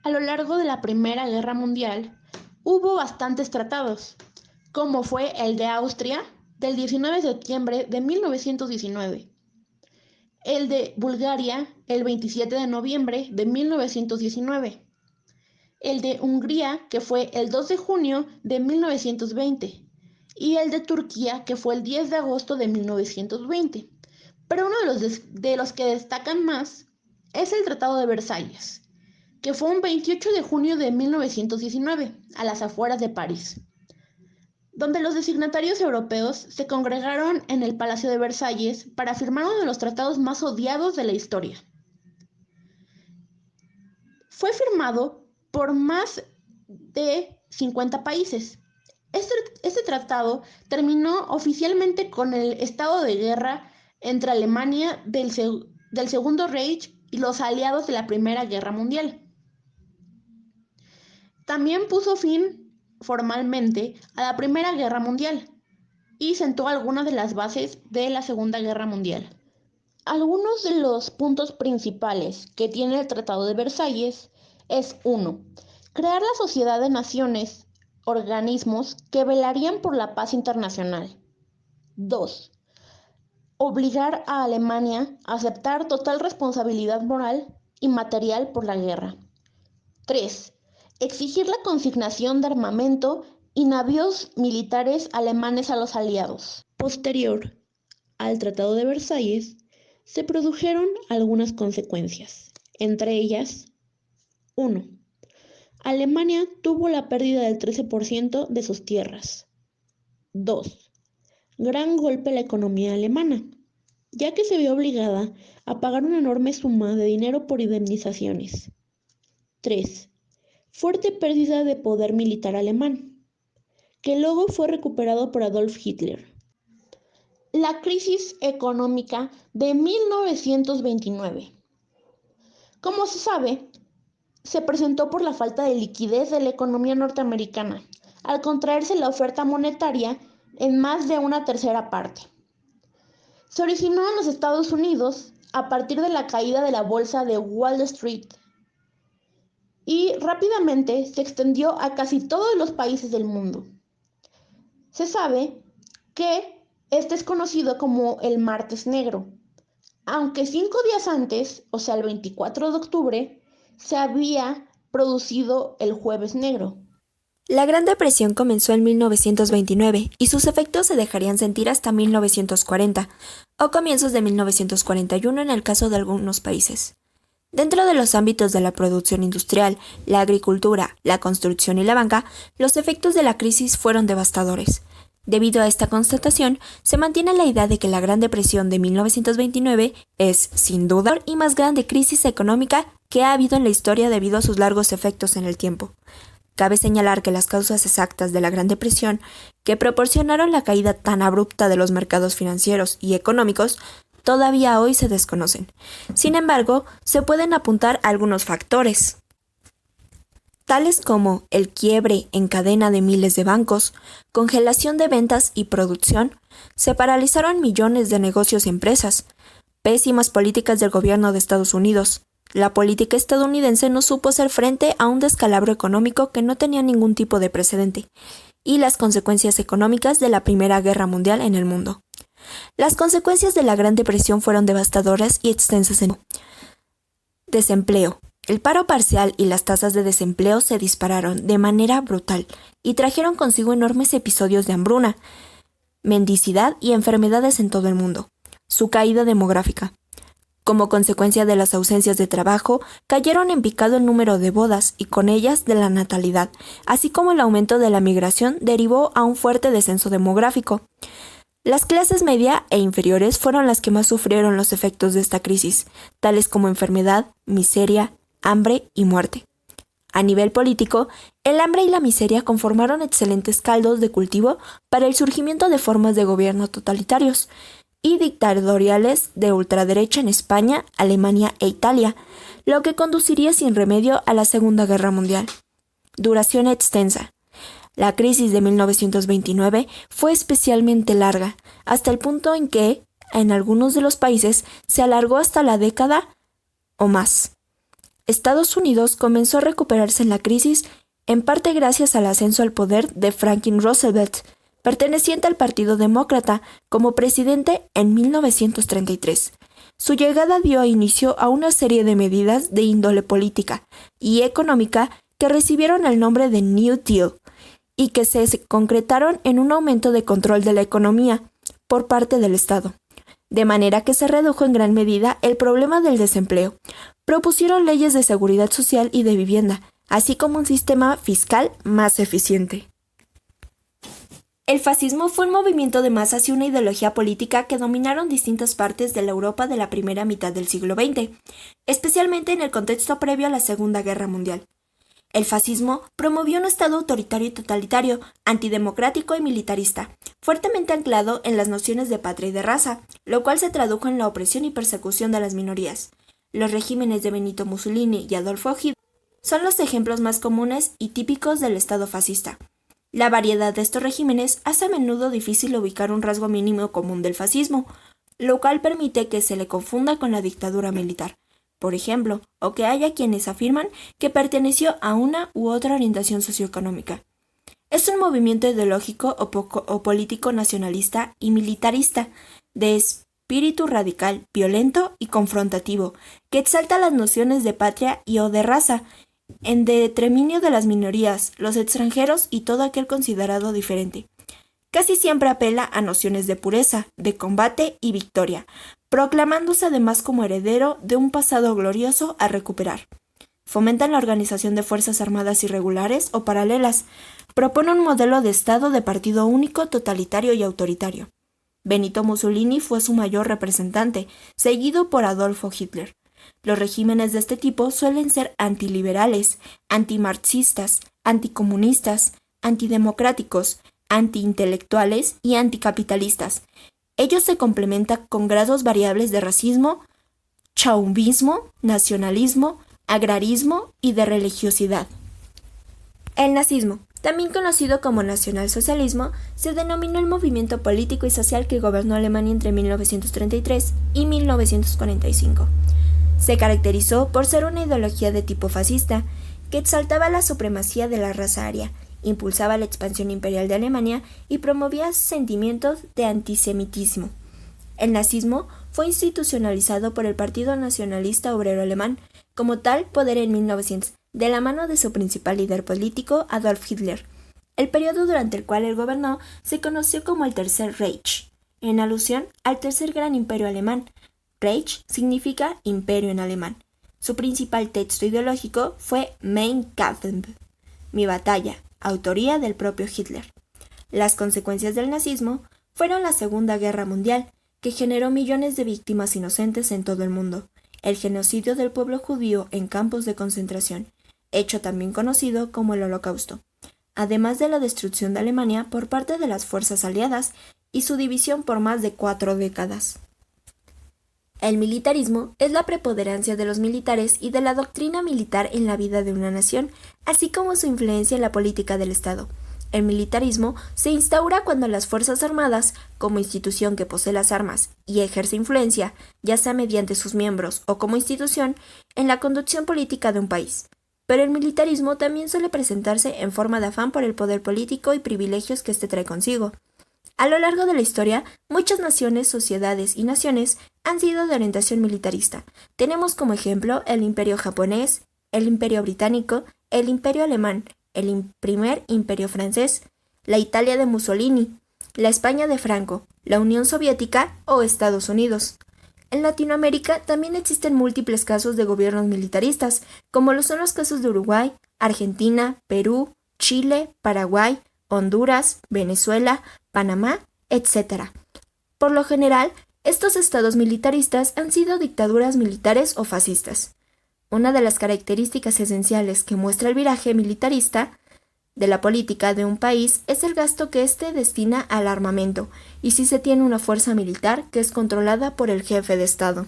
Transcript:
A lo largo de la Primera Guerra Mundial hubo bastantes tratados, como fue el de Austria del 19 de septiembre de 1919, el de Bulgaria el 27 de noviembre de 1919, el de Hungría que fue el 2 de junio de 1920 y el de Turquía que fue el 10 de agosto de 1920. Pero uno de los que destacan más es el Tratado de Versalles, que fue un 28 de junio de 1919, a las afueras de París, donde los designatarios europeos se congregaron en el Palacio de Versalles para firmar uno de los tratados más odiados de la historia. Fue firmado por más de 50 países. Este tratado terminó oficialmente con el estado de guerra entre Alemania del Segundo Reich y los aliados de la Primera Guerra Mundial. También puso fin formalmente a la Primera Guerra Mundial y sentó algunas de las bases de la Segunda Guerra Mundial. Algunos de los puntos principales que tiene el Tratado de Versalles es 1. Crear la Sociedad de Naciones, organismos que velarían por la paz internacional. 2. Obligar a Alemania a aceptar total responsabilidad moral y material por la guerra. 3. Exigir la consignación de armamento y navíos militares alemanes a los aliados. Posterior al Tratado de Versalles, se produjeron algunas consecuencias, entre ellas: 1. Alemania tuvo la pérdida del 13% de sus tierras. 2. Gran golpe a la economía alemana, ya que se vio obligada a pagar una enorme suma de dinero por indemnizaciones. 3. Fuerte pérdida de poder militar alemán, que luego fue recuperado por Adolf Hitler. La crisis económica de 1929. Como se sabe, se presentó por la falta de liquidez de la economía norteamericana, al contraerse la oferta monetaria en más de una tercera parte. Se originó en los Estados Unidos a partir de la caída de la bolsa de Wall Street y rápidamente se extendió a casi todos los países del mundo. Se sabe que este es conocido como el Martes Negro, aunque 5 días antes, o sea el 24 de octubre, se había producido el Jueves Negro. La Gran Depresión comenzó en 1929 y sus efectos se dejarían sentir hasta 1940 o comienzos de 1941 en el caso de algunos países. Dentro de los ámbitos de la producción industrial, la agricultura, la construcción y la banca, los efectos de la crisis fueron devastadores. Debido a esta constatación, se mantiene la idea de que la Gran Depresión de 1929 es, sin duda, la mayor y más grande crisis económica que ha habido en la historia debido a sus largos efectos en el tiempo. Cabe señalar que las causas exactas de la Gran Depresión, que proporcionaron la caída tan abrupta de los mercados financieros y económicos, todavía hoy se desconocen. Sin embargo, se pueden apuntar algunos factores, tales como el quiebre en cadena de miles de bancos, congelación de ventas y producción, se paralizaron millones de negocios y empresas, pésimas políticas del gobierno de Estados Unidos. La política estadounidense no supo hacer frente a un descalabro económico que no tenía ningún tipo de precedente, y las consecuencias económicas de la Primera Guerra Mundial en el mundo. Las consecuencias de la Gran Depresión fueron devastadoras y extensas en desempleo. El paro parcial y las tasas de desempleo se dispararon de manera brutal y trajeron consigo enormes episodios de hambruna, mendicidad y enfermedades en todo el mundo. Su caída demográfica. Como consecuencia de las ausencias de trabajo, cayeron en picado el número de bodas y con ellas de la natalidad, así como el aumento de la migración derivó a un fuerte descenso demográfico. Las clases media e inferiores fueron las que más sufrieron los efectos de esta crisis, tales como enfermedad, miseria, hambre y muerte. A nivel político, el hambre y la miseria conformaron excelentes caldos de cultivo para el surgimiento de formas de gobierno totalitarios y dictatoriales de ultraderecha en España, Alemania e Italia, lo que conduciría sin remedio a la Segunda Guerra Mundial. Duración extensa. La crisis de 1929 fue especialmente larga, hasta el punto en que, en algunos de los países, se alargó hasta la década o más. Estados Unidos comenzó a recuperarse en la crisis, en parte gracias al ascenso al poder de Franklin Roosevelt, perteneciente al Partido Demócrata, como presidente en 1933. Su llegada dio inicio a una serie de medidas de índole política y económica que recibieron el nombre de New Deal y que se concretaron en un aumento de control de la economía por parte del Estado, de manera que se redujo en gran medida el problema del desempleo. Propusieron leyes de seguridad social y de vivienda, así como un sistema fiscal más eficiente. El fascismo fue un movimiento de masas y una ideología política que dominaron distintas partes de la Europa de la primera mitad del siglo XX, especialmente en el contexto previo a la Segunda Guerra Mundial. El fascismo promovió un Estado autoritario y totalitario, antidemocrático y militarista, fuertemente anclado en las nociones de patria y de raza, lo cual se tradujo en la opresión y persecución de las minorías. Los regímenes de Benito Mussolini y Adolfo Hitler son los ejemplos más comunes y típicos del Estado fascista. La variedad de estos regímenes hace a menudo difícil ubicar un rasgo mínimo común del fascismo, lo cual permite que se le confunda con la dictadura militar, por ejemplo, o que haya quienes afirman que perteneció a una u otra orientación socioeconómica. Es un movimiento ideológico o político nacionalista y militarista, de espíritu radical, violento y confrontativo, que exalta las nociones de patria y o de raza, en detrimento de las minorías, los extranjeros y todo aquel considerado diferente. Casi siempre apela a nociones de pureza, de combate y victoria, proclamándose además como heredero de un pasado glorioso a recuperar. Fomentan la organización de fuerzas armadas irregulares o paralelas. Propone un modelo de Estado de partido único, totalitario y autoritario. Benito Mussolini fue su mayor representante, seguido por Adolfo Hitler. Los regímenes de este tipo suelen ser antiliberales, antimarxistas, anticomunistas, antidemocráticos, antiintelectuales y anticapitalistas. Ellos se complementan con grados variables de racismo, chauvinismo, nacionalismo, agrarismo y de religiosidad. El nazismo, también conocido como nacionalsocialismo, se denominó el movimiento político y social que gobernó Alemania entre 1933 y 1945. Se caracterizó por ser una ideología de tipo fascista, que exaltaba la supremacía de la raza aria, impulsaba la expansión imperial de Alemania y promovía sentimientos de antisemitismo. El nazismo fue institucionalizado por el Partido Nacionalista Obrero Alemán, como tal poder en 1900, de la mano de su principal líder político, Adolf Hitler. El periodo durante el cual él gobernó se conoció como el Tercer Reich, en alusión al Tercer Gran Imperio Alemán. Reich significa imperio en alemán. Su principal texto ideológico fue Mein Kampf, Mi batalla, autoría del propio Hitler. Las consecuencias del nazismo fueron la Segunda Guerra Mundial, que generó millones de víctimas inocentes en todo el mundo, el genocidio del pueblo judío en campos de concentración, hecho también conocido como el Holocausto, además de la destrucción de Alemania por parte de las fuerzas aliadas y su división por más de 4 décadas. El militarismo es la preponderancia de los militares y de la doctrina militar en la vida de una nación, así como su influencia en la política del Estado. El militarismo se instaura cuando las Fuerzas Armadas, como institución que posee las armas y ejerce influencia, ya sea mediante sus miembros o como institución, en la conducción política de un país. Pero el militarismo también suele presentarse en forma de afán por el poder político y privilegios que éste trae consigo. A lo largo de la historia, muchas naciones, sociedades y naciones han sido de orientación militarista. Tenemos como ejemplo el Imperio japonés, el Imperio británico, el Imperio alemán, el primer Imperio francés, la Italia de Mussolini, la España de Franco, la Unión Soviética o Estados Unidos. En Latinoamérica también existen múltiples casos de gobiernos militaristas, como lo son los casos de Uruguay, Argentina, Perú, Chile, Paraguay, Honduras, Venezuela, Panamá, etc. Por lo general, estos estados militaristas han sido dictaduras militares o fascistas. Una de las características esenciales que muestra el viraje militarista de la política de un país es el gasto que éste destina al armamento, y si se tiene una fuerza militar que es controlada por el jefe de Estado.